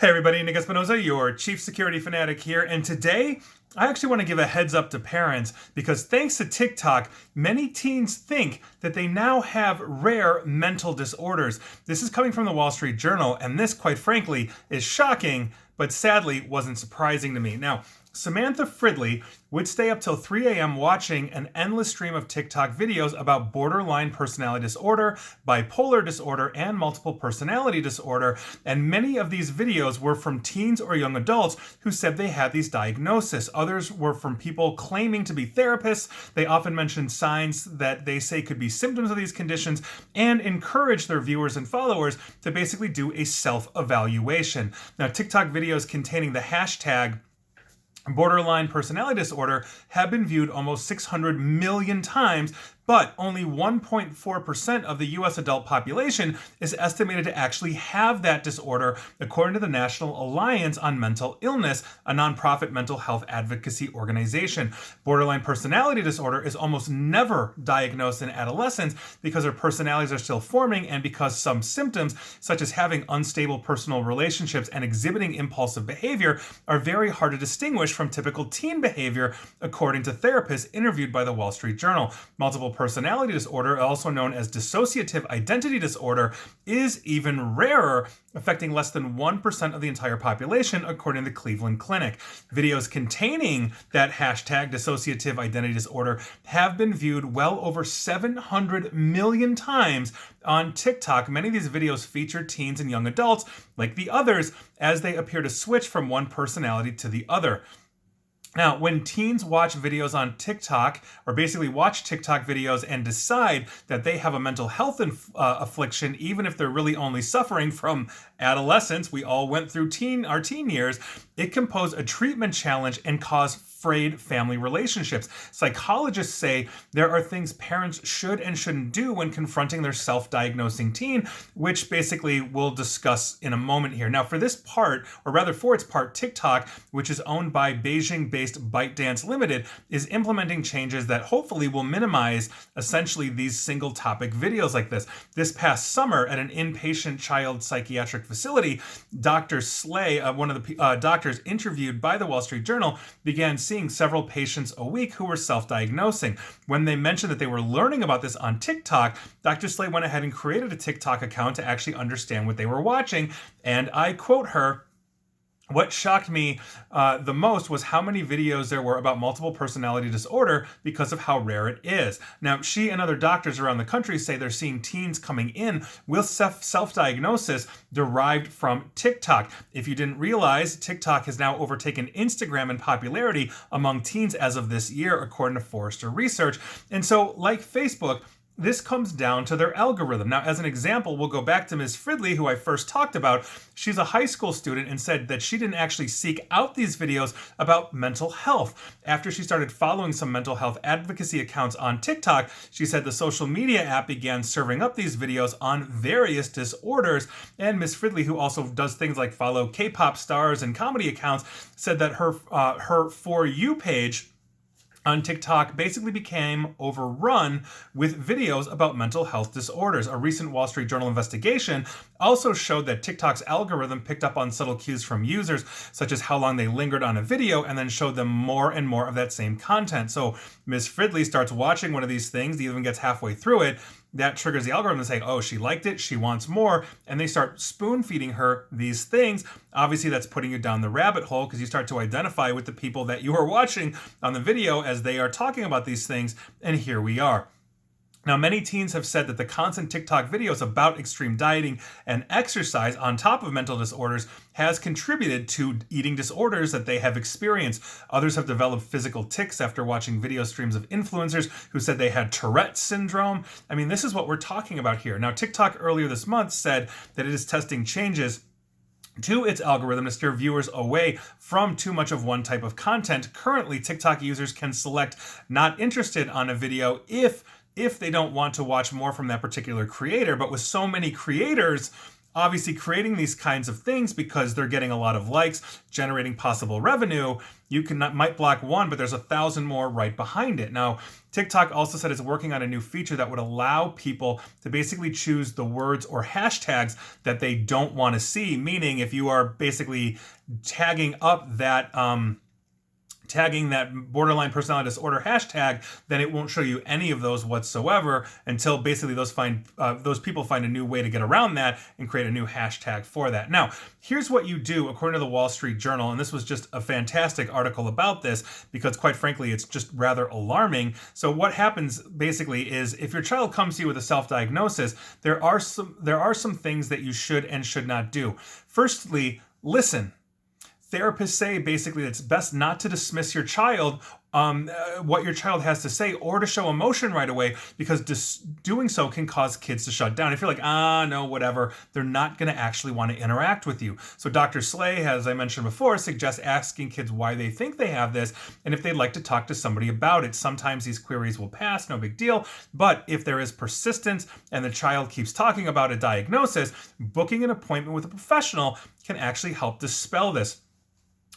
Hey everybody, Nick Espinosa, your chief security fanatic here, and today I actually want to give a heads up to parents because thanks to TikTok, many teens think that they now have rare mental disorders. This is coming from the Wall Street Journal, and this, quite frankly, is shocking, but sadly wasn't surprising to me. Now, Samantha Fridley would stay up till 3 a.m. watching an endless stream of TikTok videos about borderline personality disorder, bipolar disorder, and multiple personality disorder. And many of these videos were from teens or young adults who said they had these diagnoses. Others were from people claiming to be therapists. They often mentioned signs that they say could be symptoms of these conditions and encourage their viewers and followers to basically do a self-evaluation. Now, TikTok videos containing the hashtag borderline personality disorder have been viewed almost 600 million times, but only 1.4% of the US adult population is estimated to actually have that disorder, according to the National Alliance on Mental Illness, a nonprofit mental health advocacy organization. Borderline personality disorder is almost never diagnosed in adolescence because their personalities are still forming and because some symptoms, such as having unstable personal relationships and exhibiting impulsive behavior, are very hard to distinguish from typical teen behavior, according to therapists interviewed by the Wall Street Journal. Multiple personality disorder, also known as dissociative identity disorder, is even rarer, affecting less than 1% of the entire population, according to the Cleveland Clinic. Videos containing that hashtag dissociative identity disorder have been viewed well over 700 million times on TikTok. Many of these videos feature teens and young adults, like the others, as they appear to switch from one personality to the other. Now, when teens watch videos on TikTok, or basically watch TikTok videos and decide that they have a mental health affliction, even if they're really only suffering from adolescence, we all went through our teen years, it can pose a treatment challenge and cause frayed family relationships. Psychologists say there are things parents should and shouldn't do when confronting their self-diagnosing teen, which basically we'll discuss in a moment here. Now, for its part, TikTok, which is owned by Beijing-based ByteDance Limited, is implementing changes that hopefully will minimize essentially these single topic videos like this. This past summer at an inpatient child psychiatric facility, Dr. Slay, one of the doctors interviewed by the Wall Street Journal, began seeing several patients a week who were self-diagnosing. When they mentioned that they were learning about this on TikTok, Dr. Slay went ahead and created a TikTok account to actually understand what they were watching, and I quote her, "What shocked me the most was how many videos there were about multiple personality disorder because of how rare it is." Now, she and other doctors around the country say they're seeing teens coming in with self-diagnosis derived from TikTok. If you didn't realize, TikTok has now overtaken Instagram in popularity among teens as of this year, according to Forrester Research. And so, like Facebook, this comes down to their algorithm. Now, as an example, we'll go back to Ms. Fridley, who I first talked about. She's a high school student and said that she didn't actually seek out these videos about mental health. After she started following some mental health advocacy accounts on TikTok, she said the social media app began serving up these videos on various disorders. And Ms. Fridley, who also does things like follow K-pop stars and comedy accounts, said that her For You page on TikTok basically became overrun with videos about mental health disorders. A recent Wall Street Journal investigation also showed that TikTok's algorithm picked up on subtle cues from users, such as how long they lingered on a video, and then showed them more and more of that same content. So Ms. Fridley starts watching one of these things, even gets halfway through it, that triggers the algorithm to say, oh, she liked it, she wants more, and they start spoon feeding her these things. Obviously, that's putting you down the rabbit hole because you start to identify with the people that you are watching on the video as they are talking about these things, and here we are. Now, many teens have said that the constant TikTok videos about extreme dieting and exercise on top of mental disorders has contributed to eating disorders that they have experienced. Others have developed physical tics after watching video streams of influencers who said they had Tourette's syndrome. I mean, this is what we're talking about here. Now, TikTok earlier this month said that it is testing changes to its algorithm to steer viewers away from too much of one type of content. Currently, TikTok users can select not interested on a video if they don't want to watch more from that particular creator. But with so many creators obviously creating these kinds of things because they're getting a lot of likes, generating possible revenue. Might block one, but there's 1,000 more right behind it. Now, TikTok also said it's working on a new feature that would allow people to basically choose the words or hashtags that they don't want to see. Meaning, if you are basically tagging that borderline personality disorder hashtag, then it won't show you any of those whatsoever until basically those people find a new way to get around that and create a new hashtag for that. Now, here's what you do according to the Wall Street Journal, and this was just a fantastic article about this because quite frankly, it's just rather alarming. So what happens basically is if your child comes to you with a self-diagnosis, there are some things that you should and should not do. Firstly, listen. Therapists say basically it's best not to dismiss your child, what your child has to say, or to show emotion right away, because doing so can cause kids to shut down. If you're like, no, whatever, they're not going to actually want to interact with you. So Dr. Slay, as I mentioned before, suggests asking kids why they think they have this and if they'd like to talk to somebody about it. Sometimes these queries will pass, no big deal. But if there is persistence and the child keeps talking about a diagnosis, booking an appointment with a professional can actually help dispel this.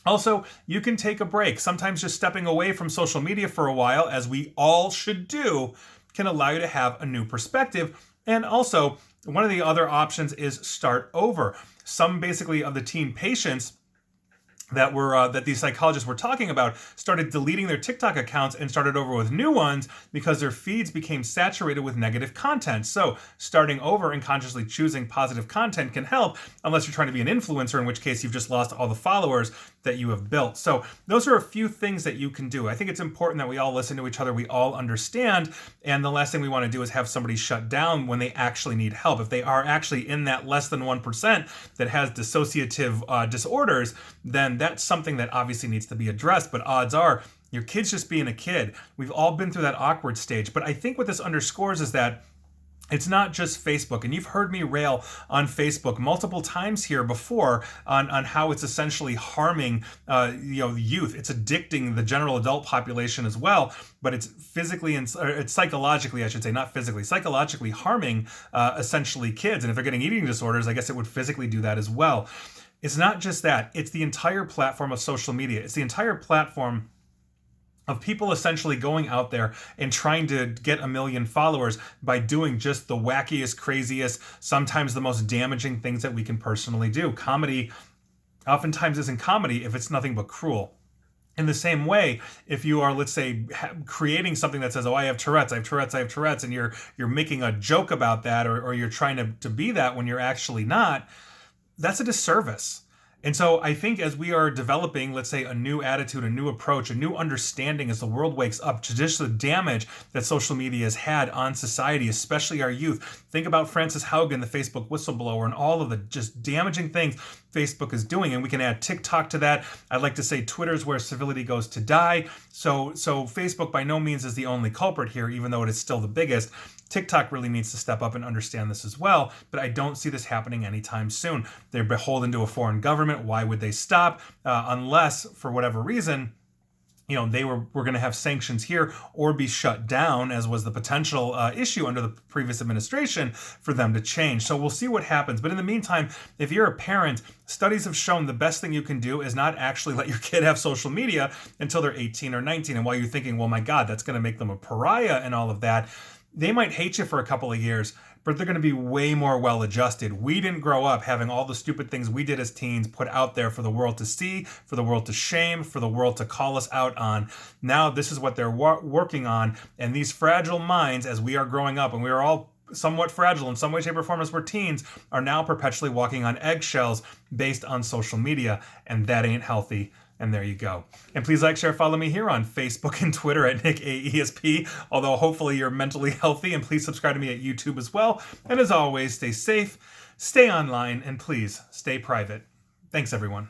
Also, you can take a break. Sometimes just stepping away from social media for a while, as we all should do, can allow you to have a new perspective. And also, one of the other options is start over. Some basically of the teen patients that these psychologists were talking about started deleting their TikTok accounts and started over with new ones because their feeds became saturated with negative content. So starting over and consciously choosing positive content can help, unless you're trying to be an influencer, in which case you've just lost all the followers that you have built. So those are a few things that you can do. I think it's important that we all listen to each other, we all understand, and the last thing we want to do is have somebody shut down when they actually need help. If they are actually in that less than 1% that has dissociative disorders, then that's something that obviously needs to be addressed. But odds are your kid's just being a kid. We've all been through that awkward stage. But I think what this underscores is that it's not just Facebook, and you've heard me rail on Facebook multiple times here before on how it's essentially harming youth. It's addicting the general adult population as well, but it's physically and it's psychologically, I should say, not physically, psychologically harming essentially kids. And if they're getting eating disorders, I guess it would physically do that as well. It's not just that. It's the entire platform of social media. It's the entire platform of people essentially going out there and trying to get 1 million followers by doing just the wackiest, craziest, sometimes the most damaging things that we can personally do. Comedy oftentimes isn't comedy if it's nothing but cruel. In the same way, if you are, let's say, creating something that says, I have Tourette's, and you're making a joke about that, or you're trying to be that when you're actually not, that's a disservice. And so I think as we are developing, let's say, a new attitude, a new approach, a new understanding as the world wakes up to just the damage that social media has had on society, especially our youth. Think about Frances Haugen, the Facebook whistleblower, and all of the just damaging things Facebook is doing. And we can add TikTok to that. I'd like to say Twitter's where civility goes to die. So Facebook by no means is the only culprit here, even though it is still the biggest. TikTok really needs to step up and understand this as well, but I don't see this happening anytime soon. They're beholden to a foreign government. Why would they stop? Unless, for whatever reason, they were going to have sanctions here or be shut down, as was the potential issue under the previous administration for them to change. So we'll see what happens. But in the meantime, if you're a parent, studies have shown the best thing you can do is not actually let your kid have social media until they're 18 or 19. And while you're thinking, well, my God, that's going to make them a pariah and all of that, they might hate you for a couple of years, but they're going to be way more well-adjusted. We didn't grow up having all the stupid things we did as teens put out there for the world to see, for the world to shame, for the world to call us out on. Now this is what they're working on, and these fragile minds, as we are growing up, and we are all somewhat fragile in some way, shape, or form as we're teens, are now perpetually walking on eggshells based on social media, and that ain't healthy. And there you go. And please like, share, follow me here on Facebook and Twitter at NickAESP, although hopefully you're mentally healthy, and please subscribe to me at YouTube as well. And as always, stay safe, stay online, and please stay private. Thanks, everyone.